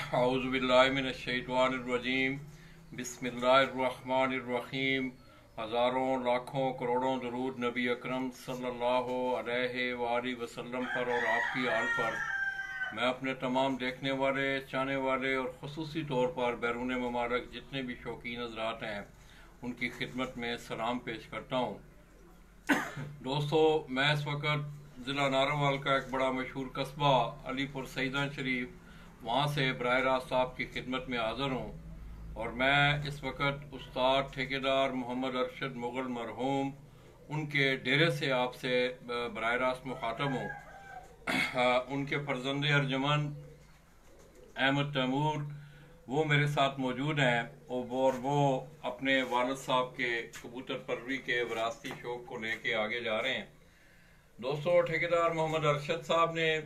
औज़ुबिल्लाहिमिनश्शैतानिर्रजीम बिस्मिल्लाहिर्रहमानिर्रहीम। हज़ारों लाखों करोड़ों दरूद नबी अकरम सल्लल्लाहु अलैहि वसल्लम पर और आपकी आल पर। मैं अपने तमाम देखने वाले, चाहने वाले और ख़ुसूसी तौर पर बैरून ममालिक जितने भी शौकीन हज़रात हैं उनकी खिदमत में सलाम पेश करता हूँ। दोस्तों, मैं इस वक्त ज़िला नारोवाल का एक बड़ा मशहूर कस्बा अलीपुर सईदा शरीफ, वहाँ से बराह रास्त आपकी खिदमत में हाज़िर हूँ। और मैं इस वक्त उस्ताद ठेकेदार मोहम्मद अरशद मुग़ल मरहूम उनके डेरे से आपसे बराह रास्त मुखातब हूँ। उनके फर्जंदे अर्जमन अहमद तैमूर वो मेरे साथ मौजूद हैं और वो अपने वालिद साहब के कबूतर परवरी के विरासती शौक को लेके आगे जा रहे हैं। दोस्तों, ठेकेदार मोहम्मद अरशद साहब ने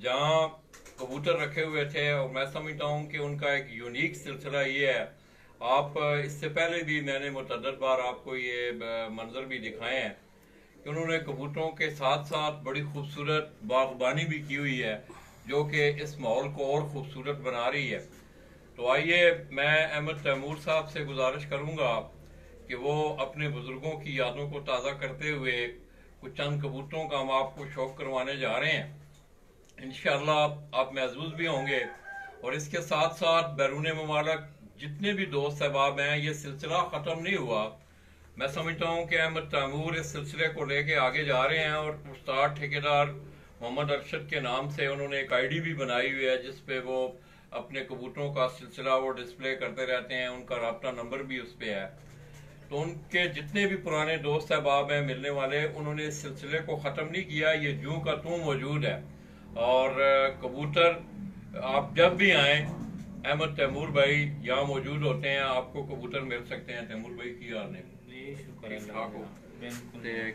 जहाँ कबूतर रखे हुए थे, और मैं समझता हूँ कि उनका एक यूनिक सिलसिला ये है। आप इससे पहले भी मैंने मुतअद्दिद बार आपको ये मंजर भी दिखाए हैं कि उन्होंने कबूतरों के साथ साथ बड़ी खूबसूरत बागबानी भी की हुई है, जो कि इस माहौल को और खूबसूरत बना रही है। तो आइए, मैं अहमद तैमूर साहब से गुजारिश करूंगा कि वो अपने बुजुर्गों की यादों को ताज़ा करते हुए कुछ चंद कबूतरों का हम आपको शौक करवाने जा रहे हैं। इंशाअल्लाह आप महजूज भी होंगे। और इसके साथ साथ बैरून ममालिक जितने भी दोस्त अहबाब हैं, ये सिलसिला ख़त्म नहीं हुआ। मैं समझता हूँ कि अहमद तैमूर इस सिलसिले को लेके आगे जा रहे हैं और उस्ताद ठेकेदार मोहम्मद अरशद के नाम से उन्होंने एक आईडी भी बनाई हुई है, जिसपे वो अपने कबूतरों का सिलसिला वो डिस्प्ले करते रहते हैं। उनका राब्ता नंबर भी उस पर है। तो उनके जितने भी पुराने दोस्त अहबाब हैं मिलने वाले, उन्होंने इस सिलसिले को ख़त्म नहीं किया। ये यूं का त्यों मौजूद है। और कबूतर आप जब भी आए, अहमद तैमूर भाई यहाँ मौजूद होते हैं, आपको कबूतर मिल सकते हैं। तैमूर भाई की हाल ने ठीक ठाक हो? ते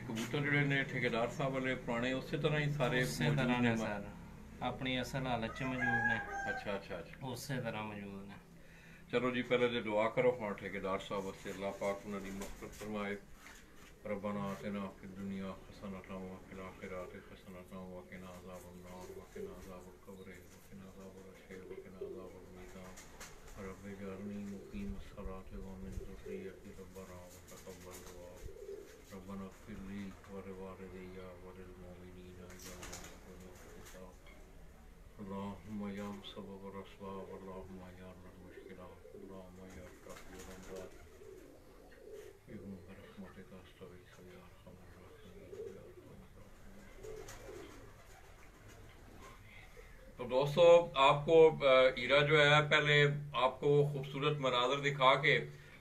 कबूतर ਜਿਹੜੇ ਨੇ ਠੇਕੇਦਾਰ ਸਾਹਿਬ ਵਾਲੇ ਪੁਰਾਣੇ ਉਸੇ ਤਰ੍ਹਾਂ ਹੀ ਸਾਰੇ मौजूद ने सर, अपनी असल हालत च मौजूद ने। अच्छा अच्छा अच्छा, उस तरह मौजूद ने। चलो जी, पहले तो दुआ करो हाँ ठेकेदार साहब वास्ते, अल्लाह पाक उन्होंने मग़फ़िरत फरमाए। रब्बना आतिना फिद दुनिया हसनतन व फिल आखिरति हसनतन व क़िना अज़ाबन्नार व क़िना अज़ाबल क़ब्र व क़िना अज़ाबल हश्र व क़िना अज़ाबल मीज़ान। रब्बि जअलनी मुक़ीमस सलाति व मिन ज़ुर्रिय्यति रब्बना व तक़ब्बल दुआ। रब्बना इग़फ़िर ली व लिवालिदैया व लिल-मुमिनीना यौम यक़ूमुल हिसाब। अल्लाहुम्मा या मुसब्बिब अल-असबाब, अल्लाहुम्मा या हल्लुल मुश्किलात, अल्लाहुम्मा या शाफ़िअल अमराद, बिरहमतिका अस्तगीथु या अरहमर राहिमीन या अरहमर राहिमीन। तो दोस्तों, आपको ईरा जो है, पहले आपको खूबसूरत मनाज़र दिखा के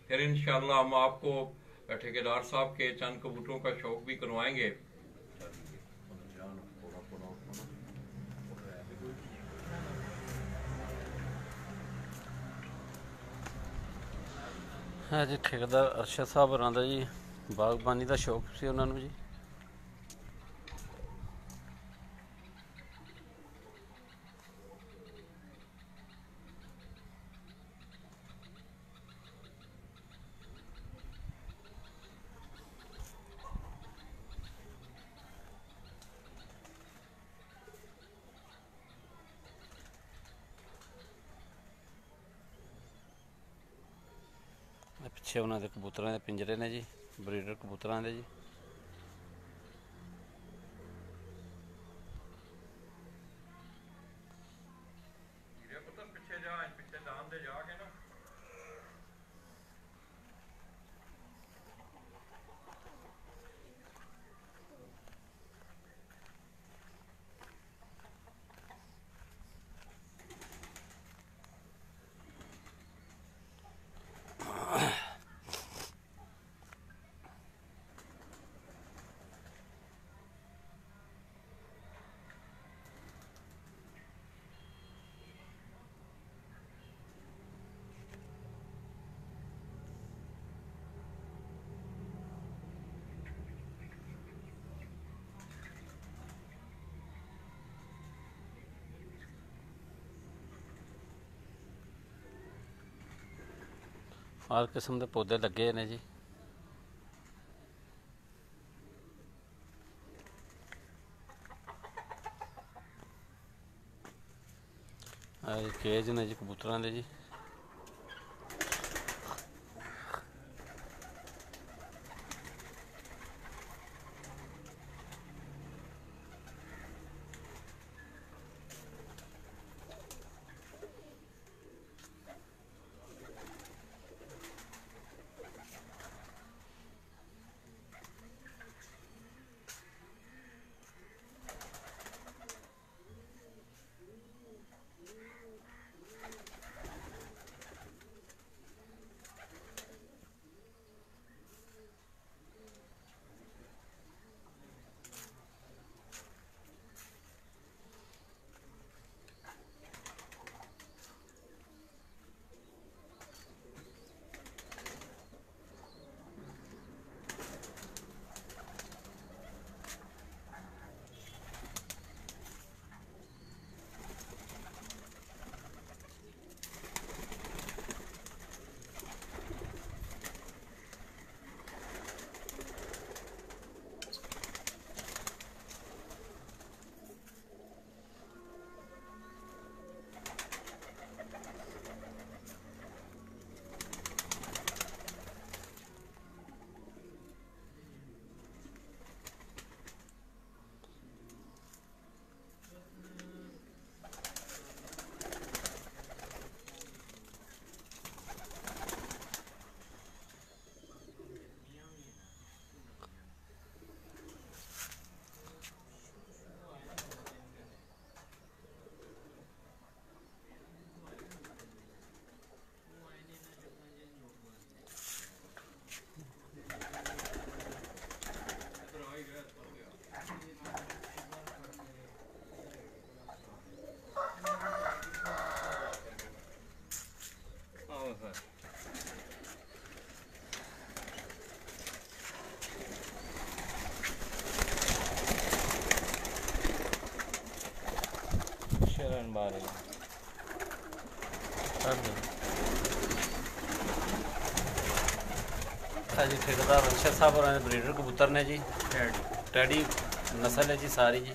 फिर इंशाअल्लाह हम आपको ठेकेदार साहब के चंद कबूतरों का शौक भी करवाएंगे। है जी ठेकेदार अरशद साहब होरां दा जी बागबानी का शौक सी उन्हां नूं जी। पिछे उन्होंने कबूतरों के पिंजरे ने जी, ब्रीडर कबूतरों के जी। हर किस्म के पौधे लगे ने जी। केज ने जी कबूतरां दे जी। शरण बारे जी ठेकेदार अर्शद साहब और ब्रीडर कबूतर ने जी। टैडी नस्ल है जी सारी जी।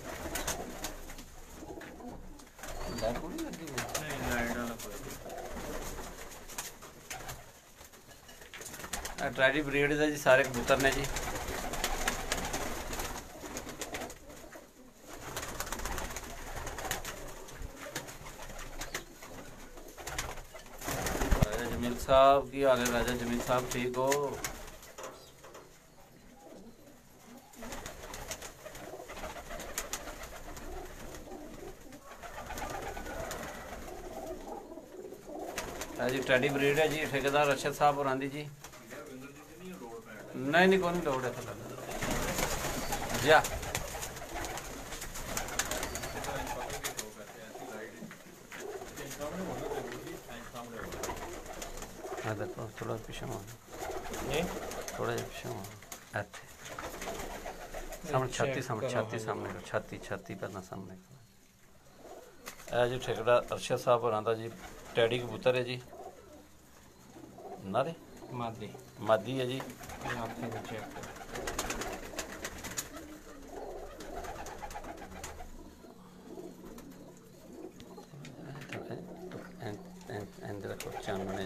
टैडी ब्रीड है जी सारे कबूतर ने जी। जमील साहब की हाल है राजा जमील साहब ठीक हो? जी टैडी ब्रीड है जी ठेकेदार अर्शद साहब और आंदी जी। नहीं कोई नहीं लोड है जा देखो थोड़ा पीछे थोड़ा पीछे सामने छाती करना सामने जी ठेकेदार अर्शद साहब और आंदा जी। टैडी कबूतर है जी नारे मादी है जी। चानने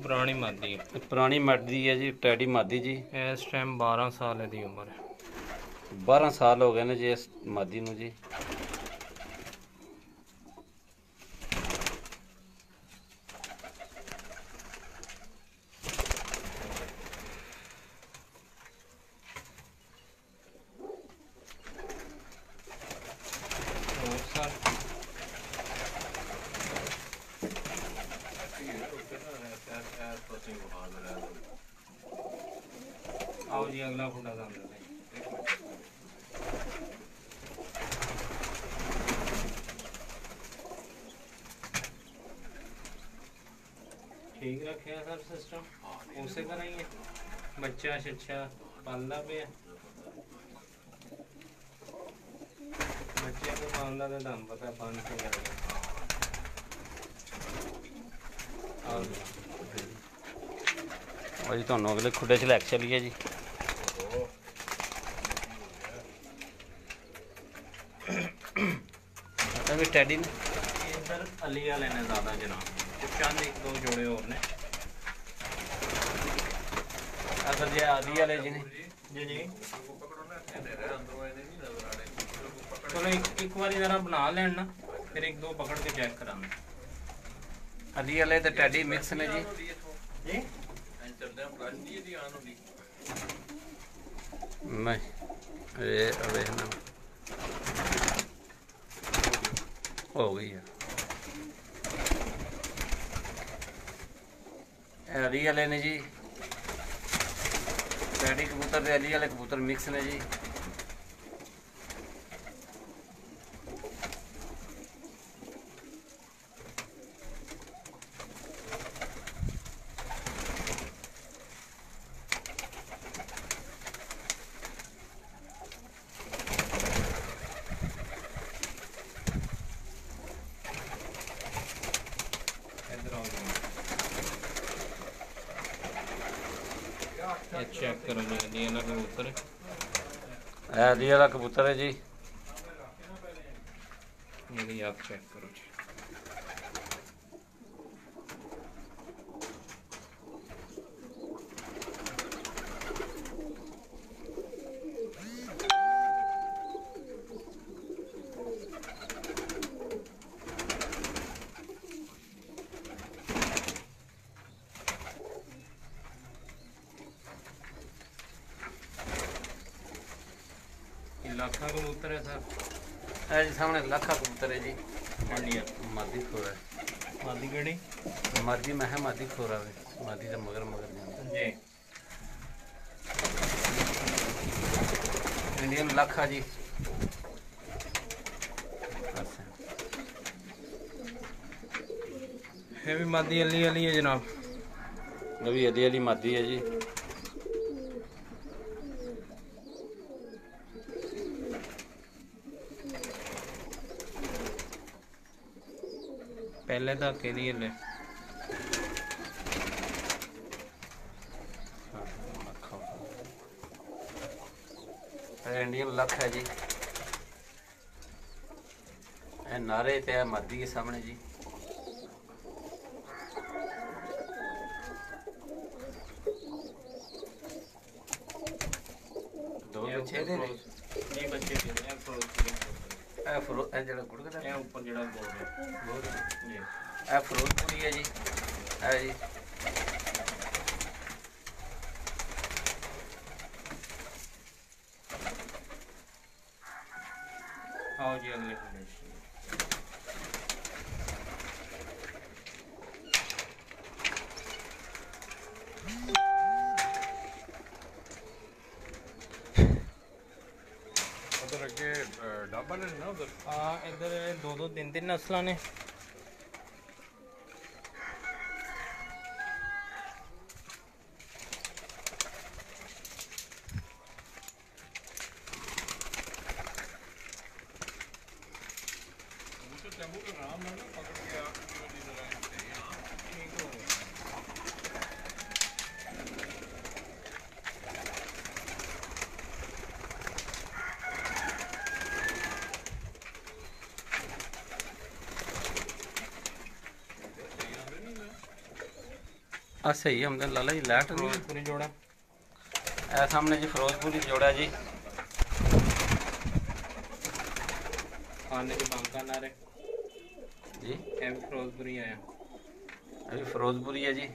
पुरानी मादी है जी। टैडी मादी जी इस टाइम 12 साल की उम्र है। 12 साल हो गए ने जी इस मादी नूं जी। आओ जी अगला फुंडा दाम ठीक रखे सर सिस्टम उसे कराएंगे बच्चा शिक्षा पालदा पे बच्चे को पालदा तो दाम पता 500 और जी ਤੁਹਾਨੂੰ ਅਗਲੇ ਖੁੱਡੇ 'ਚ ਲੈ ਕੇ ਚੱਲੀਏ ਜੀ। अभी टैडी ने ये सर अली वाले ने ज़्यादा जनाब कुछ चंद 1-2 जोड़े और ने अगर जे आदि वाले जी ने जी जी चलो एक बार जरा बना लें ना फिर 1-2 पकड़ के चेक कराना अली वाले तो टैडी मिक्स ने जी। जी नहीं ये अवे ना हो गई है अली वाले ने जी टैडी कबूतर ते अली वाले कबूतर मिक्स ने जी। ये चेक करो जी अली वाला कबूतर अली वाला कबूतर है जी। ये भी आप चेक करो जी लाखा कबूतर है सर है जी सामने लाखा कबूतर है जी। इंडिया मादी खोरा मादी केड़ी मादी मैं है मादी खोरा वे मादी का मगर मगर जाता जी इंडियन लाखा जी। अच्छा है भी मादी अली अली है जनाब अभी अली अली मादी है जी। पहले धक्के दी ले इंडियन लख है जी। नारे ते मादी के सामने जी। दो बच्चे दे ने जी बच्चे दे ने जड़ा गुड़ ये ऊपर जड़ा बोल रहा जी फिरोजपुरी है जी। है जी आओ जी अगले उधर अगे ढाबा ने ना उधर हाँ इधर 2-2 3-3 नस्ल ने सही हमने लाला जी लाइट नहीं पूरी जोड़ा है सामने जी फिरोजपुरी जोड़ा जी। खाने के बांका नारे जी एम फिरोजपुरी आया अभी फिरोजपुरी है जी।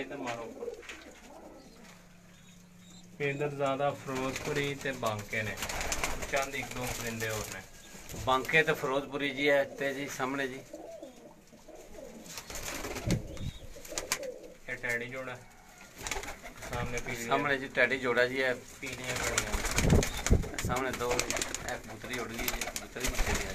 इधर मारो इधर ज़्यादा फिरोजपुरी ते बांके ने चंद 1-2 परिंदे और ने बांके तो फिरोजपुरी जी है ते जी सामने जी। ये टैडी जोड़ा सामने पीली सामने जी टैडी जोड़ा जी है। पीलियां कड़ियां सामने दो कबूतरी उड़ गई जी। कबूतरी भी चली जी।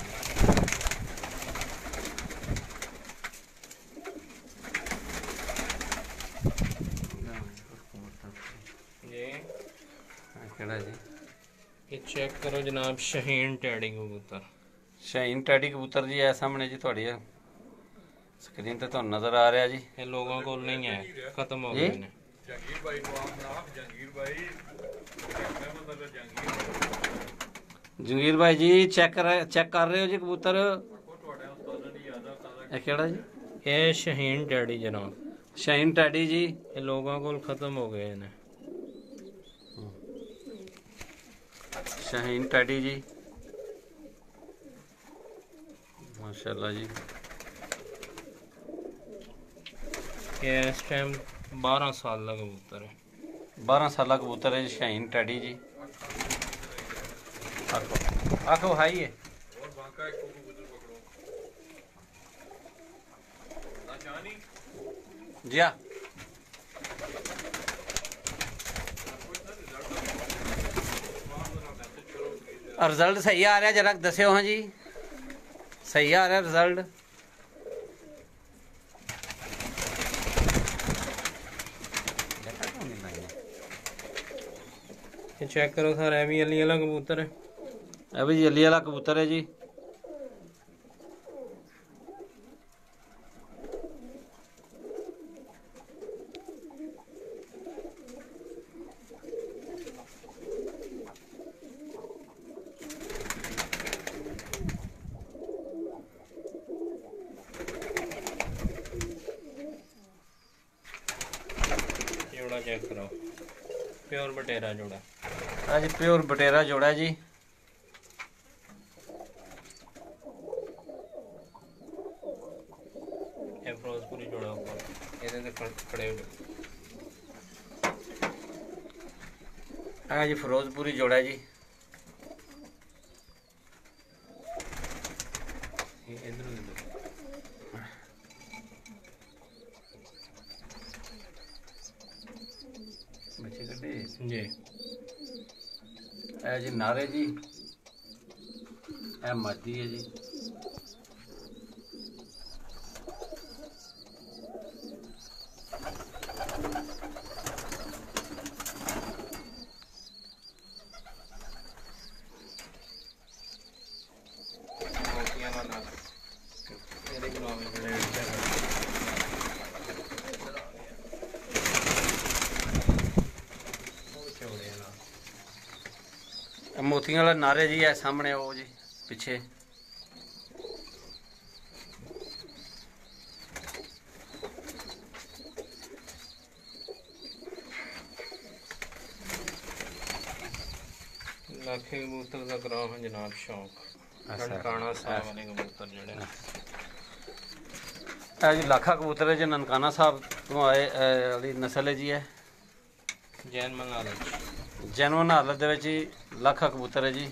केड़ा जी? ये चेक करो जनाब, शाहीन टैडी कबूतर। शाहीन टैडी कबूतर जी है सामने जी तुहाडी स्क्रीन ते तुहानू नजर आ रहा जी। ये लोगों को नहीं है, खत्म हो जी? गए ने। जहांगीर भाई को आप नाम जहांगीर भाई जंगीर भाई जी चेक कर रहे हो जी कबूतर? ये केड़ा जी? ये शाहीन टैडी जनाब, शाहीन टैडी जी। ये लोगों को खत्म हो गए ने। शाहीन टैडी जी माशाल्लाह जी। ये इस टाइम 12 साल का कबूतर है। 12 साल कबूतर है जी शाहीन टैडी जी। आखो हाई है और बाका एक कबूतर पकड़ो ना चाहनी जी। हाँ रिजल्ट सही आ रहा जरा दस्यो। हाँ जी सही आ रहा रिजल्ट। ये चेक करो सर, ये भी अली वाला कबूतर है। अभी जी अली वाला कबूतर है जी। जोड़ा चेक करो, प्योर बटेरा जोड़ा। हाँ जी प्योर बटेरा जोड़ा जी। ये फिरोजपुरी जोड़ा ऊपर, ये खड़े हो जाओ। हाँ जी फिरोजपुरी जोड़ा जी। इधर बच्चे कटे जी। है जी नारे जी। है मद्दी है जी। मोतियां वाला नारे जी है सामने वो जी पीछे। लाखे कबूतर का कराओ है जनाब शौक। ननकाना साहब वाले कबूतर जड़े जी लाखा कबूतर है जी ननकाना साहब तो आए वाली नस्ल है जी है। जैनमन हालत जैनवन हालत दे विच जी लाखा कबूतर है जी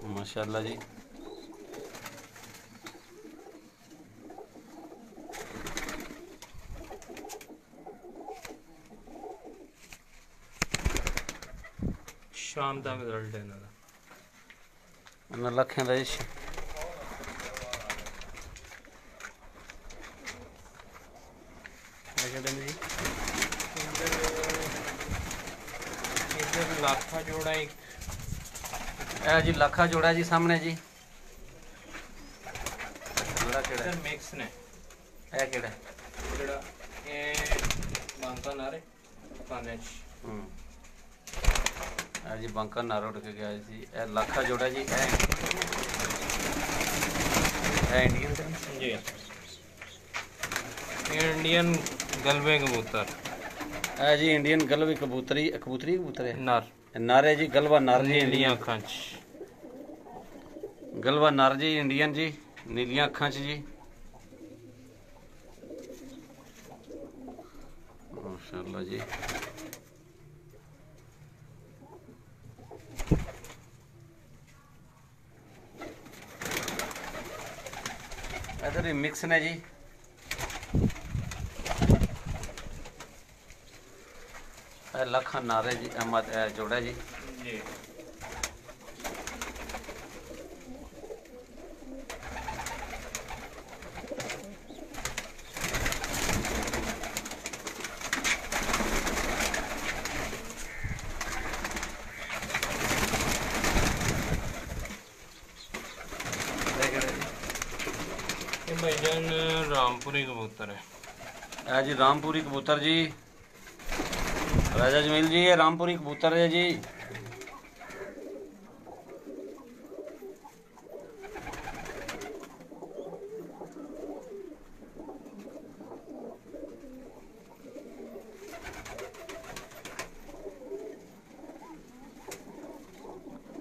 माशाल्लाह जी। शाम तक रिजल्ट है इन्हां दा। इन्हां लखें दा जी इधर लाखा जोड़ा एक है जी लाखा जोड़ा जी सामने जी। जोड़ा केड़ा इधर मिक्स ने है केड़ा जोड़ा ये बांका नारे काने है जी बंका नारा उड़ के गया जी। है लाखा जोड़ा जी है इंडियन जी। इंडियन गलबे कबूतर है जी इंडियन गलवी कबूतरी कबूतरी कबूतर है नर नारे जी गलवा नार जी नीलियां अखां च गलवा नार जी इंडियन जी नीलियां अखां च जी माशाल्लाह जी। इधर ही मिक्स ने जी। लखन नारे जी अहमद जोड़ा जी जी। ये भाईजान रामपुरी कबूतर है। ਇਹ ਜੀ ਰਾਮਪੁਰੀ ਕਬੂਤਰ ਜੀ, ਰਾਜਾ ਜਮੀਲ ਜੀ, ਇਹ ਰਾਮਪੁਰੀ ਕਬੂਤਰ ਹੈ ਜੀ।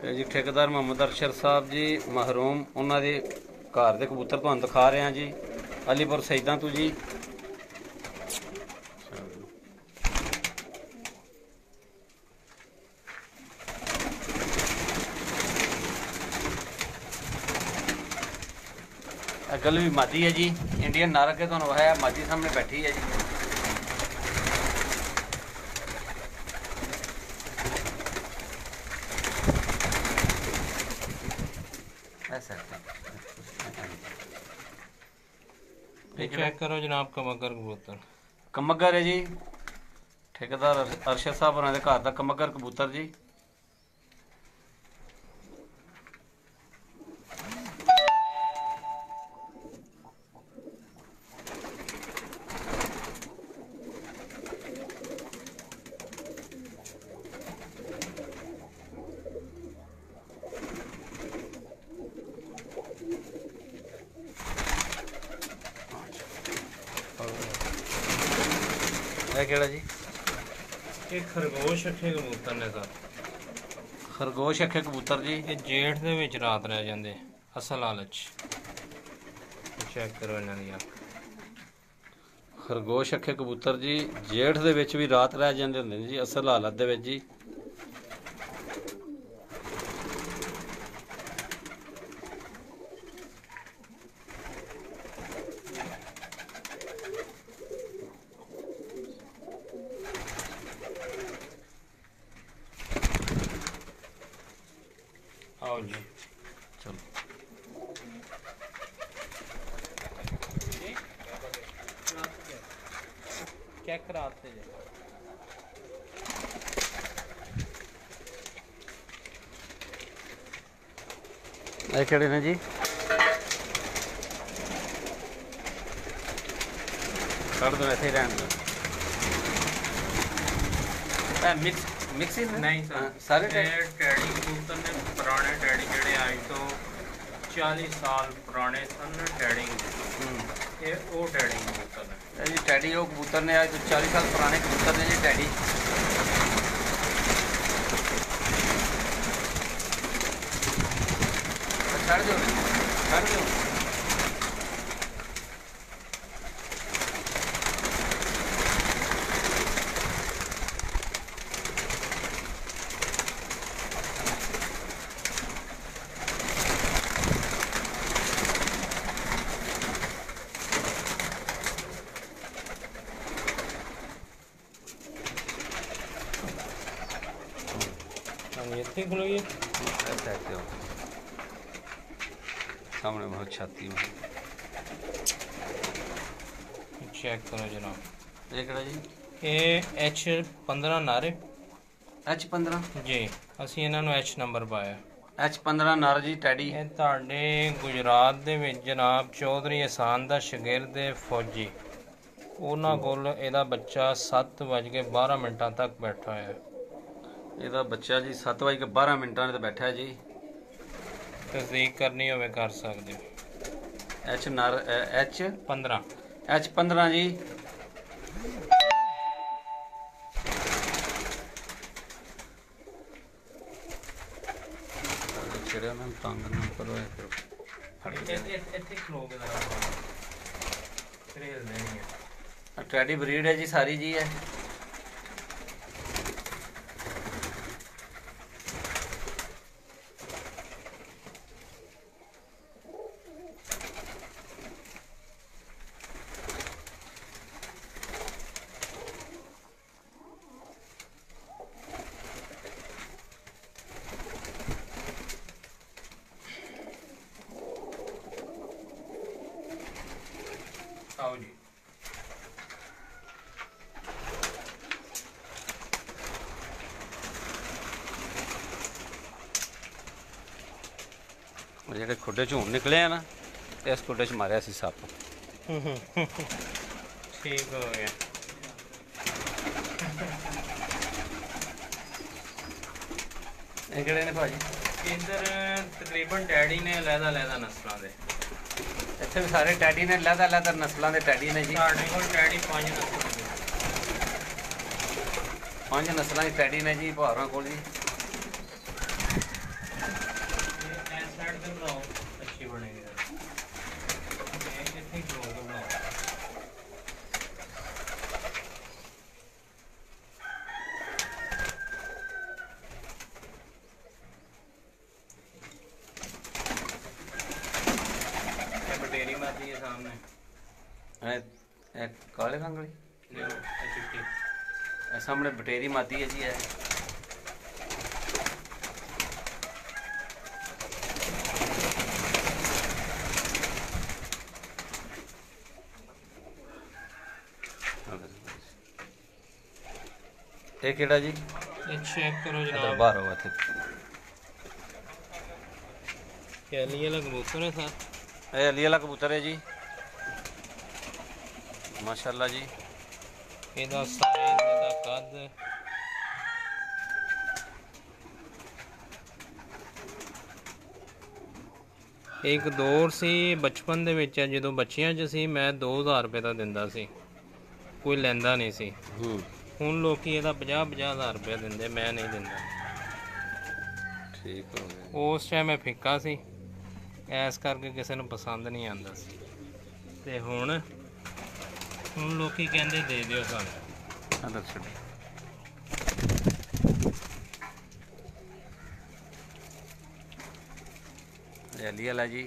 ਇਹ ਜੀ ਠੇਕੇਦਾਰ ਮੁਹੰਮਦ ਅਰਸ਼ਦ ਸਾਹਿਬ ਜੀ ਮਹਰੂਮ, ਉਹਨਾਂ ਦੇ ਘਰ ਦੇ ਕਬੂਤਰ ਤੁਹਾਨੂੰ ਦਿਖਾ ਰਹੇ ਹਾਂ ਜੀ, ਅਲੀਪੁਰ ਸੈਦਾਂ ਤੋਂ ਜੀ। अगल भी मादी है जी, इंडियन नारक है, तुहानू है मादी सामने बैठी है जी। चेक करो जनाब कमगर कबूतर। कमगर है जी, ठेकेदार अरशद साहब होना दे घर दा कमगर कबूतर जी। ਇਹ ਕਿਹੜਾ ਜੀ? ਇਹ ਖਰਗੋਸ਼ ਅੱਖੇ ਕਬੂਤਰ ਨੇ ਸਰ। ਖਰਗੋਸ਼ ਅੱਖੇ ਕਬੂਤਰ ਜੀ, ਇਹ ਜੇਠ ਦੇ ਵਿੱਚ ਰਾਤ ਰਹਿ ਜਾਂਦੇ ਅਸਲ ਹਾਲਤ 'ਚ। ਚੈੱਕ ਕਰੋ ਇਹਨਾਂ ਦੀ ਅੱਖ। ਖਰਗੋਸ਼ ਅੱਖੇ ਕਬੂਤਰ ਜੀ, ਜੇਠ ਦੇ ਵਿੱਚ ਵੀ ਰਾਤ ਰਹਿ ਜਾਂਦੇ ਹੁੰਦੇ ਨੇ ਜੀ ਅਸਲ ਹਾਲਤ ਦੇ ਵਿੱਚ ਜੀ। आओ जी चलो चेक कराते हैं। ਇਹ ਕਿਹੜੇ ਨੇ ਜੀ? ਕੱਢ ਦੋ, ਇੱਥੇ ਹੀ ਰਹਿਣ ਦਿਓ। ਇਹ ਮਿਕਸ ਹੀ नहीं सर, ਸਾਰੇ टैडी कबूतर ने पुराने टैडी ਜਿਹੜੇ ਅੱਜ ਤੋਂ 40 ਸਾਲ ਪੁਰਾਣੇ ਸਨ ਟੈਡੀ। ਇਹ ਉਹ ਟੈਡੀ ਕਬੂਤਰ ਨੇ। ਇਹ ਜੀ ਟੈਡੀ ਉਹ ਕਬੂਤਰ ਨੇ, ਅੱਜ ਤੋਂ 40 ਸਾਲ ਪੁਰਾਣੇ ਕਬੂਤਰ ਨੇ ਜੀ ਟੈਡੀ। ਛੱਡ ਦਿਓ, ਛੱਡ ਦਿਓ। ਇੱਥੇ ਖਲੋਈਏ। सामने बहुत छाती में चेक करो जनाब। ਇਹ ਕਿਹੜਾ ਜੀ? ਇਹ H15 ਨਾਰੇ H15 ਜੀ, ਅਸੀਂ ਇਹਨਾਂ ਨੂੰ H ਨੰਬਰ ਪਾਇਆ। H15 ਨਰ ਜੀ ਟੈਡੀ। ਇਹ ਤੁਹਾਡੇ ਗੁਜਰਾਤ ਦੇ ਵਿੱਚ ਜਨਾਬ ਚੌਧਰੀ ਅਹਿਸਾਨ ਦਾ ਸ਼ਾਗਿਰਦ ਫੌਜੀ, ਉਹਨਾਂ ਕੋਲ ਇਹਦਾ ਬੱਚਾ 7:12 ਤੱਕ ਬੈਠਾ ਹੋਇਆ। ਇਹਦਾ ਬੱਚਾ ਜੀ 7:12 ਤੇ ਬੈਠਾ ਹੈ ਜੀ। ਤਸਦੀਕ ਕਰਨੀ ਹੋਵੇ ਕਰ ਸਕਦੇ ਹੋ। H ਨਰ H15 H15 ਜੀ। ਛੇੜਿਆ ਨਾ ਤੰਗ ਨਾ ਕਰੋ। ਇੱਥੇ ਖਲੋ ਕੇ ਜ਼ਰਾ ਫਿਰ ਹਿਲਦੇ ਨਹੀਂ ਹੈ। ਟੈਡੀ ਬਰੀਡ ਹੈ ਜੀ ਸਾਰੀ ਜੀ। ਹੈ आओ जी। ਜਿਹੜੇ ਖੁੱਡੇ ਝੂਣ ਨਿਕਲੇ ਆ ਨਾ, इस कुटे च मारिया सी सप। ठीक हो गया। ਇਹ ਕਿਹੜੇ ਨੇ ਭਾਜੀ? इधर तकरीबन डैडी ने लहदा नस्लों के ਇੱਥੇ ਵੀ ਸਾਰੇ ਟੈਡੀ ਨੇ ਲਹਿਦਾ ਨਸਲਾਂ ਦੇ ਟੈਡੀ ਨੇ ਜੀ। ਸਾਡੇ ਕੋਲ ਡੈਡੀ 5 नस्लों के 5 ਨਸਲਾਂ ਦੇ ਟੈਡੀ ਨੇ ਜੀ ਭਾਰਾਂ ਕੋਲ ਜੀ। साइड से बनाओ अच्छी बनेगी। कितनी फ्लोर का बनाओ? बटेरी माती है सामने। ਇਹ ਕਾਲੇ ਰੰਗ ਵਾਲੀ चिट्टी ਇਹ ਸਾਹਮਣੇ ਬਟੇਰੀ ਮਾਦੀ ਹੈ ਜੀ। ਇਹ ਇਹ ਕਿਹੜਾ ਜੀ? ये चेक करो इधर जनाब। बाहर हुआ थे। कैली वाला कबूतर है साथ। ये अली वाला कबूतर है जी, माशाल्लाह जी। ਇਹਦਾ ਸਾਈਜ਼ ਇਹਦਾ ਕੱਦ ਇੱਕ ਦੌਰ ਸੀ ਬਚਪਨ ਦੇ ਵਿੱਚ ਜਦੋਂ ਬੱਚਿਆਂ 'ਚ ਸੀ ਮੈਂ 2000 ਰੁਪਏ ਦਾ ਦਿੰਦਾ ਸੀ, ਕੋਈ ਲੈਂਦਾ ਨਹੀਂ ਸੀ। ਹੁਣ ਲੋਕੀ ਇਹਦਾ 50,000 ਰੁਪਏ ਦਿੰਦੇ, ਮੈਂ ਨਹੀਂ ਦਿੰਦਾ। ठीक हो गया। ਉਸ ਟਾਈਮ ਮੈਂ ਫਿੱਕਾ ਸੀ, ਐਸ ਕਰਕੇ ਕਿਸੇ ਨੂੰ ਪਸੰਦ ਨਹੀਂ ਆਉਂਦਾ ਸੀ। ਤੇ ਹੁਣ ਲੋਕੀ ਕਹਿੰਦੇ ਦੇ ਦਿਓ ਸਾਨੂੰ। अंदर छोड़। ये अली वाला जी।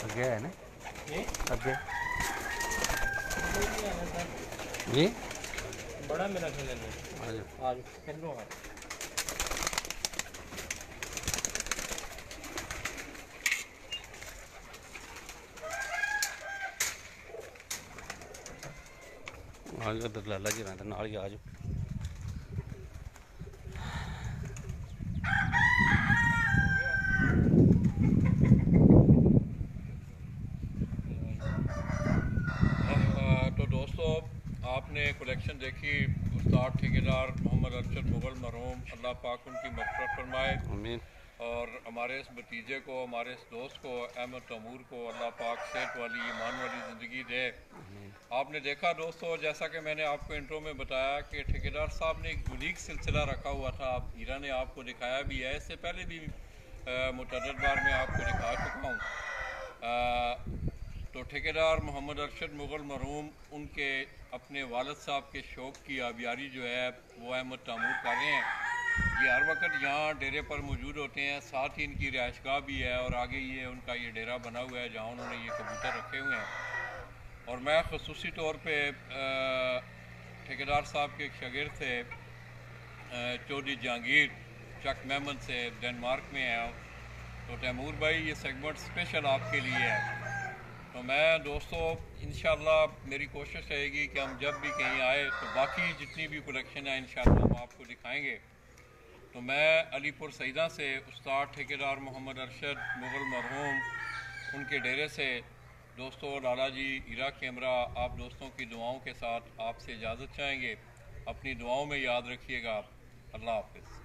अगे है ना अगे जी बड़ा मेरा खेलने आज आज खेलो आज उधर लाला जी रहते नाल ही आज आपने कलेक्शन देखी उस्ताद ठेकेदार मोहम्मद अरशद मुगल मरहूम, अल्लाह पाक उनकी मग़फ़िरत फरमाए। आमीन। और हमारे इस भतीजे को, हमारे इस दोस्त को, अहमद तैमूर को अल्लाह पाक सेहत वाली, ईमान वाली ज़िंदगी दे। आपने देखा दोस्तों, जैसा कि मैंने आपको इंट्रो में बताया कि ठेकेदार साहब ने एक यूनिक सिलसिला रखा हुआ था। हीरा ने आपको दिखाया भी है, इससे पहले भी मुतअद्दिद बार में आपको दिखा चुका हूँ। तो ठेकेदार मोहम्मद अरशद मुगल मरहूम उनके अपने वालिद साहब के शौक़ की आबियारी जो है वो अहमद तैमूर कर रहे हैं। ये हर वक्त यहाँ डेरे पर मौजूद होते हैं, साथ ही इनकी रिहाइशगाह भी है और आगे ये उनका ये डेरा बना हुआ है जहाँ उन्होंने ये कबूतर रखे हुए हैं। और मैं ख़ुसूसी तौर पे ठेकेदार साहब के एक शागिर्द थे चौधरी जहांगीर चक मेमन से डेनमार्क में है। तो तैमूर भाई ये सेगमेंट स्पेशल आपके लिए है। तो मैं दोस्तों इंशाल्लाह मेरी कोशिश रहेगी कि हम जब भी कहीं आए तो बाकी जितनी भी कलेक्शन है इंशाल्लाह हम आपको दिखाएंगे। तो मैं अलीपुर सईदा से उस्ताद ठेकेदार मोहम्मद अरशद मुगल मरहूम उनके डेरे से दोस्तों लाला जी हीरा कैमरा आप दोस्तों की दुआओं के साथ आपसे इजाज़त चाहेंगे। अपनी दुआओं में याद रखिएगा। अल्लाह हाफ़िज़।